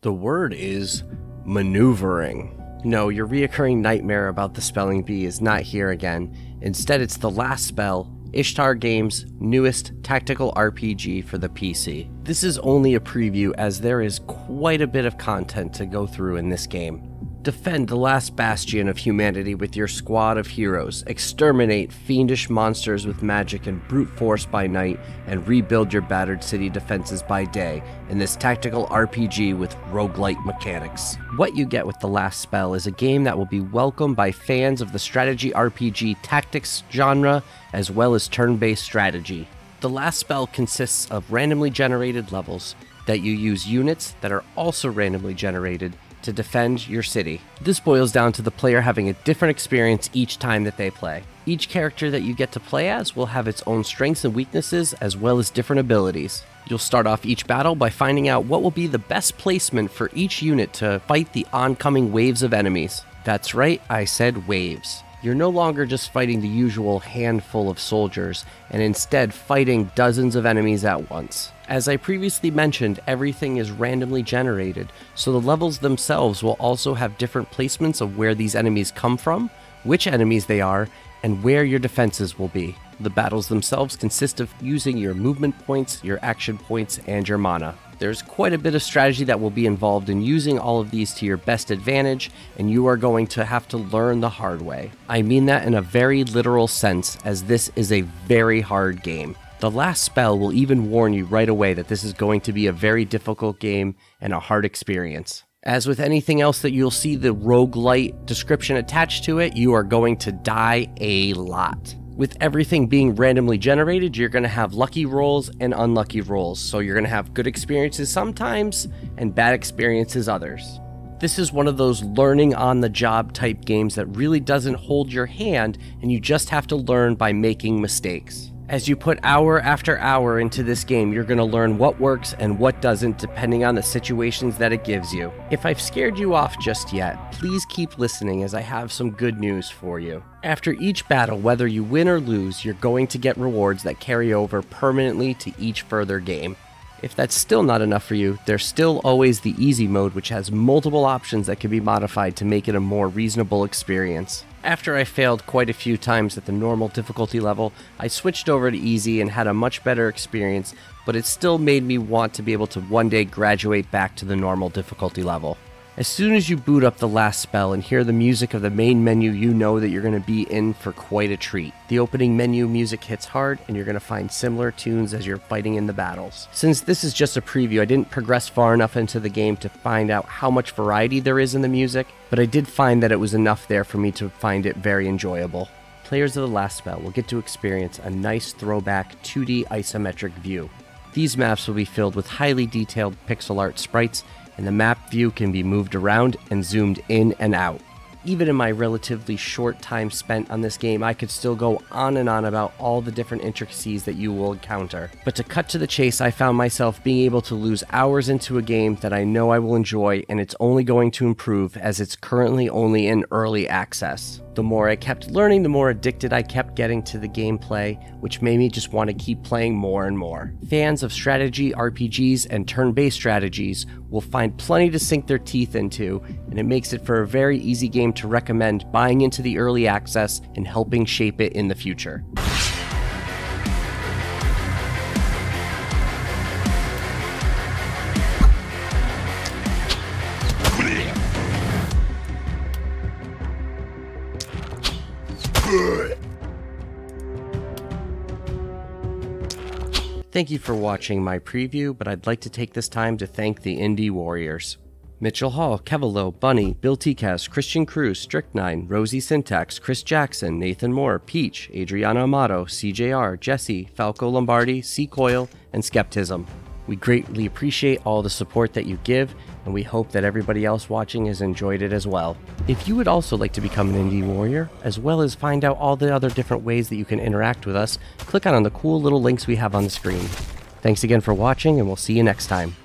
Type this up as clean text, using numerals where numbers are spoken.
The word is maneuvering. No, your reoccurring nightmare about the spelling bee is not here again. Instead, it's the last spell, Ishtar Games' newest tactical RPG for the PC. This is only a preview as there is quite a bit of content to go through in this game. Defend the last bastion of humanity with your squad of heroes, exterminate fiendish monsters with magic and brute force by night, and rebuild your battered city defenses by day in this tactical RPG with roguelite mechanics. What you get with the last spell is a game that will be welcomed by fans of the strategy RPG tactics genre as well as turn-based strategy. The last spell consists of randomly generated levels that you use units that are also randomly generated to defend your city. This boils down to the player having a different experience each time that they play. Each character that you get to play as will have its own strengths and weaknesses as well as different abilities. You'll start off each battle by finding out what will be the best placement for each unit to fight the oncoming waves of enemies. That's right, I said waves. You're no longer just fighting the usual handful of soldiers, and instead fighting dozens of enemies at once. As I previously mentioned, everything is randomly generated, so the levels themselves will also have different placements of where these enemies come from, which enemies they are, and where your defenses will be. The battles themselves consist of using your movement points, your action points, and your mana. There's quite a bit of strategy that will be involved in using all of these to your best advantage, and you are going to have to learn the hard way. I mean that in a very literal sense, as this is a very hard game. The last spell will even warn you right away that this is going to be a very difficult game and a hard experience. As with anything else that you'll see the roguelite description attached to it, you are going to die a lot. With everything being randomly generated, you're going to have lucky rolls and unlucky rolls, so you're going to have good experiences sometimes and bad experiences others. This is one of those learning on the job type games that really doesn't hold your hand and you just have to learn by making mistakes. As you put hour after hour into this game, you're going to learn what works and what doesn't depending on the situations that it gives you. If I've scared you off just yet, please keep listening as I have some good news for you. After each battle, whether you win or lose, you're going to get rewards that carry over permanently to each further game. If that's still not enough for you, there's still always the easy mode, which has multiple options that can be modified to make it a more reasonable experience. After I failed quite a few times at the normal difficulty level, I switched over to easy and had a much better experience, but it still made me want to be able to one day graduate back to the normal difficulty level. As soon as you boot up the last spell and hear the music of the main menu, you know that you're going to be in for quite a treat. The opening menu music hits hard, and you're going to find similar tunes as you're fighting in the battles. Since this is just a preview, I didn't progress far enough into the game to find out how much variety there is in the music, but I did find that it was enough there for me to find it very enjoyable. Players of the last spell will get to experience a nice throwback 2D isometric view. These maps will be filled with highly detailed pixel art sprites, and the map view can be moved around and zoomed in and out. Even in my relatively short time spent on this game, I could still go on and on about all the different intricacies that you will encounter. But to cut to the chase, I found myself being able to lose hours into a game that I know I will enjoy, and it's only going to improve as it's currently only in early access. The more I kept learning, the more addicted I kept getting to the gameplay, which made me just want to keep playing more and more. Fans of strategy RPGs and turn-based strategies will find plenty to sink their teeth into, and it makes it for a very easy game to recommend buying into the early access and helping shape it in the future. Thank you for watching my preview, but I'd like to take this time to thank the Indie Warriors. Mitchell Hall, Kevilo, Bunny, Bill Tcast, Christian Cruz, Strict9, Rosie Syntax, Chris Jackson, Nathan Moore, Peach, Adriana Amato, CJR, Jesse, Falco Lombardi, C Coil, and Skeptism. We greatly appreciate all the support that you give, and we hope that everybody else watching has enjoyed it as well. If you would also like to become an Indie Warrior, as well as find out all the other different ways that you can interact with us, click on the cool little links we have on the screen. Thanks again for watching, and we'll see you next time.